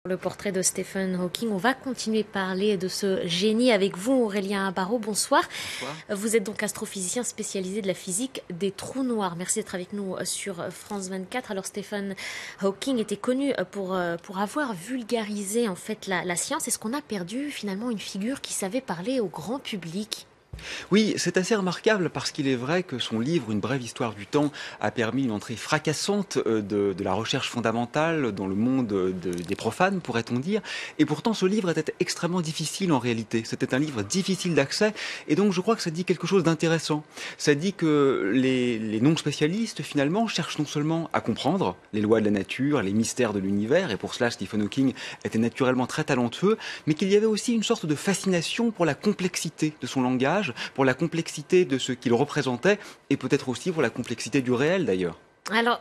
Le portrait de Stephen Hawking. On va continuer à parler de ce génie avec vous, Aurélien Barraud. Bonsoir. Bonsoir. Vous êtes donc astrophysicien spécialisé de la physique des trous noirs. Merci d'être avec nous sur France 24. Alors Stephen Hawking était connu pour avoir vulgarisé en fait la science. Est-ce qu'on a perdu finalement une figure qui savait parler au grand public ? Oui, c'est assez remarquable parce qu'il est vrai que son livre, Une brève histoire du temps, a permis une entrée fracassante de la recherche fondamentale dans le monde des profanes, pourrait-on dire. Et pourtant, ce livre était extrêmement difficile en réalité. C'était un livre difficile d'accès et donc je crois que ça dit quelque chose d'intéressant. Ça dit que les non-spécialistes, finalement, cherchent non seulement à comprendre les lois de la nature, les mystères de l'univers, et pour cela, Stephen Hawking était naturellement très talentueux, mais qu'il y avait aussi une sorte de fascination pour la complexité de son langage, pour la complexité de ce qu'il représentait et peut-être aussi pour la complexité du réel d'ailleurs. Alors,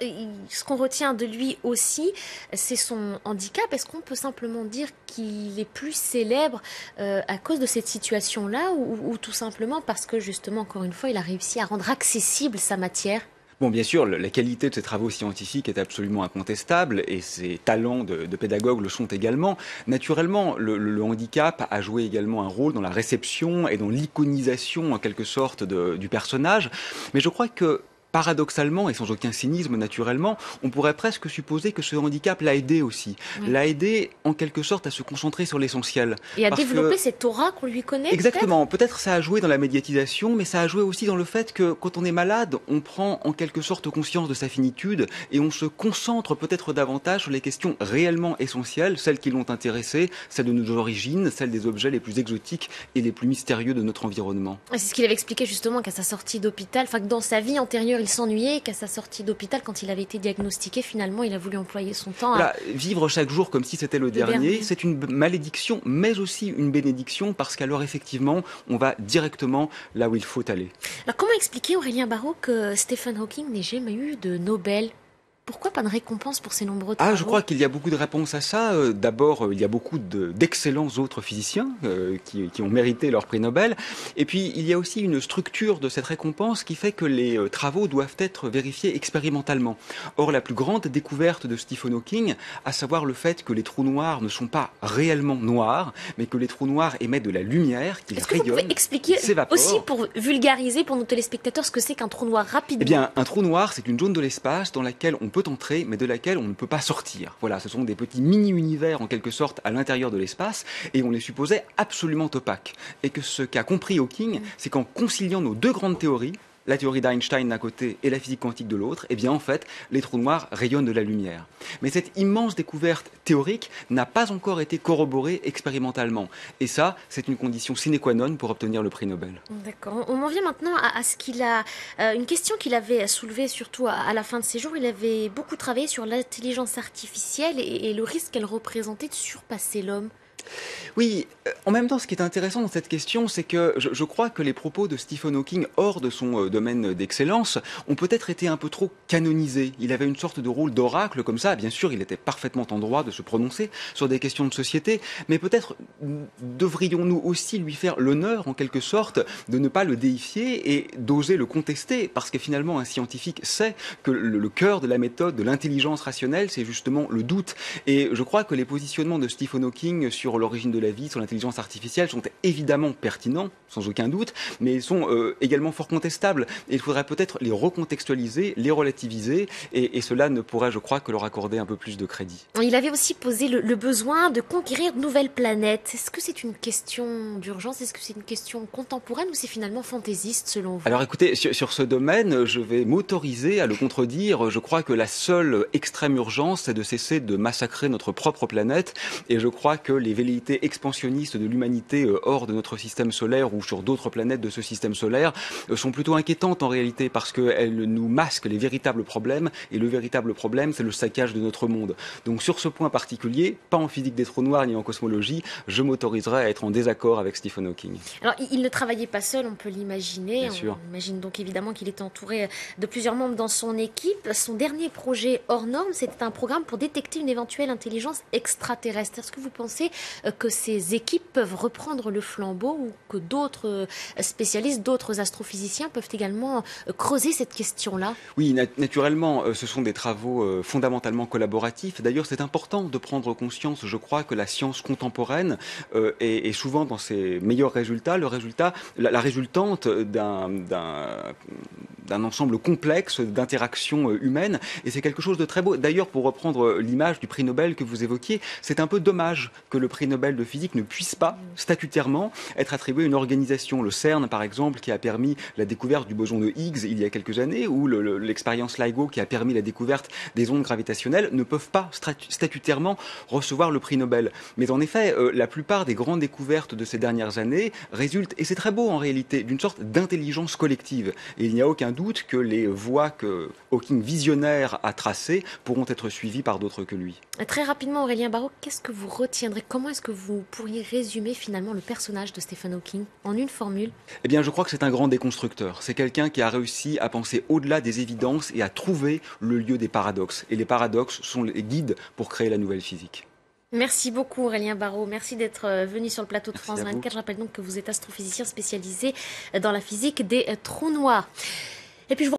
ce qu'on retient de lui aussi, c'est son handicap. Est-ce qu'on peut simplement dire qu'il est plus célèbre à cause de cette situation-là ou tout simplement parce que justement, encore une fois, il a réussi à rendre accessible sa matière ? Bon, bien sûr, la qualité de ses travaux scientifiques est absolument incontestable et ses talents de pédagogue le sont également. Naturellement, le handicap a joué également un rôle dans la réception et dans l'iconisation en quelque sorte du personnage. Mais je crois que paradoxalement et sans aucun cynisme naturellement, on pourrait presque supposer que ce handicap l'a aidé aussi. Oui. L'a aidé en quelque sorte à se concentrer sur l'essentiel. Et à développer cette aura qu'on lui connaît. Exactement. Peut-être ça a joué dans la médiatisation, mais ça a joué aussi dans le fait que quand on est malade, on prend en quelque sorte conscience de sa finitude et on se concentre peut-être davantage sur les questions réellement essentielles, celles qui l'ont intéressé, celles de nos origines, celles des objets les plus exotiques et les plus mystérieux de notre environnement. C'est ce qu'il avait expliqué justement qu'à sa sortie d'hôpital, enfin que dans sa vie antérieure, il s'ennuyait, qu'à sa sortie d'hôpital, quand il avait été diagnostiqué, finalement, il a voulu employer son temps à... Vivre chaque jour comme si c'était le dernier, c'est une malédiction, mais aussi une bénédiction, parce qu'alors, effectivement, on va directement là où il faut aller. Alors, comment expliquer, Aurélien Barraud, que Stephen Hawking n'ait jamais eu de Nobel ? Pourquoi pas de récompense pour ces nombreux travaux ? Je crois qu'il y a beaucoup de réponses à ça. D'abord, il y a beaucoup d'excellents autres physiciens qui ont mérité leur prix Nobel. Et puis, il y a aussi une structure de cette récompense qui fait que les travaux doivent être vérifiés expérimentalement. Or, la plus grande découverte de Stephen Hawking, à savoir le fait que les trous noirs ne sont pas réellement noirs, mais que les trous noirs émettent de la lumière, qu'ils rayonnent, Est-ce que vous pouvez expliquer aussi, pour vulgariser pour nos téléspectateurs, ce que c'est qu'un trou noir rapidement ? Eh bien, un trou noir, c'est une zone de l'espace dans laquelle on peut entrer, mais de laquelle on ne peut pas sortir. Voilà, ce sont des petits mini-univers en quelque sorte à l'intérieur de l'espace et on les supposait absolument opaques. Et que ce qu'a compris Hawking, c'est qu'en conciliant nos deux grandes théories, la théorie d'Einstein d'un côté et la physique quantique de l'autre, eh bien en fait, les trous noirs rayonnent de la lumière. Mais cette immense découverte théorique n'a pas encore été corroborée expérimentalement. Et ça, c'est une condition sine qua non pour obtenir le prix Nobel. D'accord. On en vient maintenant à ce qu'il a... une question qu'il avait soulevée surtout à la fin de ses jours. Il avait beaucoup travaillé sur l'intelligence artificielle et le risque qu'elle représentait de surpasser l'homme. Oui, en même temps, ce qui est intéressant dans cette question, c'est que je crois que les propos de Stephen Hawking, hors de son domaine d'excellence, ont peut-être été un peu trop canonisés. Il avait une sorte de rôle d'oracle comme ça. Bien sûr, il était parfaitement en droit de se prononcer sur des questions de société, mais peut-être devrions-nous aussi lui faire l'honneur, en quelque sorte, de ne pas le déifier et d'oser le contester, parce que finalement, un scientifique sait que le cœur de la méthode, de l'intelligence rationnelle, c'est justement le doute. Et je crois que les positionnements de Stephen Hawking sur l'origine de la vie, sur l'intelligence artificielle, sont évidemment pertinents, sans aucun doute, mais ils sont également fort contestables. Et il faudrait peut-être les recontextualiser, les relativiser, et cela ne pourrait, je crois, que leur accorder un peu plus de crédit. Il avait aussi posé le besoin de conquérir de nouvelles planètes. Est-ce que c'est une question d'urgence ? Est-ce que c'est une question contemporaine ou c'est finalement fantaisiste selon vous ? Alors écoutez, sur ce domaine, je vais m'autoriser à le contredire. Je crois que la seule extrême urgence, c'est de cesser de massacrer notre propre planète, et je crois que les velléités expansionnistes de l'humanité hors de notre système solaire ou sur d'autres planètes de ce système solaire sont plutôt inquiétantes en réalité parce qu'elles nous masquent les véritables problèmes et le véritable problème c'est le saccage de notre monde. Donc sur ce point particulier, pas en physique des trous noirs ni en cosmologie, je m'autoriserai à être en désaccord avec Stephen Hawking. Alors il ne travaillait pas seul, on peut l'imaginer. Bien sûr. On imagine donc évidemment qu'il est entouré de plusieurs membres dans son équipe. Son dernier projet hors norme, c'était un programme pour détecter une éventuelle intelligence extraterrestre. Est-ce que vous pensez que ces équipes peuvent reprendre le flambeau ou que d'autres spécialistes, d'autres astrophysiciens peuvent également creuser cette question-là? Oui, naturellement, ce sont des travaux fondamentalement collaboratifs. D'ailleurs, c'est important de prendre conscience, je crois, que la science contemporaine est souvent dans ses meilleurs résultats, la résultante d'un ensemble complexe d'interactions humaines. Et c'est quelque chose de très beau. D'ailleurs, pour reprendre l'image du prix Nobel que vous évoquiez, c'est un peu dommage que le prix Nobel de physique ne puisse pas, statutairement, être attribué à une organisation. Le CERN, par exemple, qui a permis la découverte du boson de Higgs il y a quelques années, ou l'expérience LIGO qui a permis la découverte des ondes gravitationnelles, ne peuvent pas statutairement recevoir le prix Nobel. Mais en effet, la plupart des grandes découvertes de ces dernières années résultent, et c'est très beau en réalité, d'une sorte d'intelligence collective. Et il n'y a aucun doute que les voies que Hawking visionnaire a tracées pourront être suivies par d'autres que lui. Très rapidement, Aurélien Barraud, qu'est-ce que vous retiendrez? Comment est-ce que vous pourriez résumer finalement le personnage de Stephen Hawking en une formule? Eh bien, je crois que c'est un grand déconstructeur. C'est quelqu'un qui a réussi à penser au-delà des évidences et à trouver le lieu des paradoxes. Et les paradoxes sont les guides pour créer la nouvelle physique. Merci beaucoup Aurélien Barraud, merci d'être venu sur le plateau de France 24. Je rappelle donc que vous êtes astrophysicien spécialisé dans la physique des trous noirs. Et puis je vous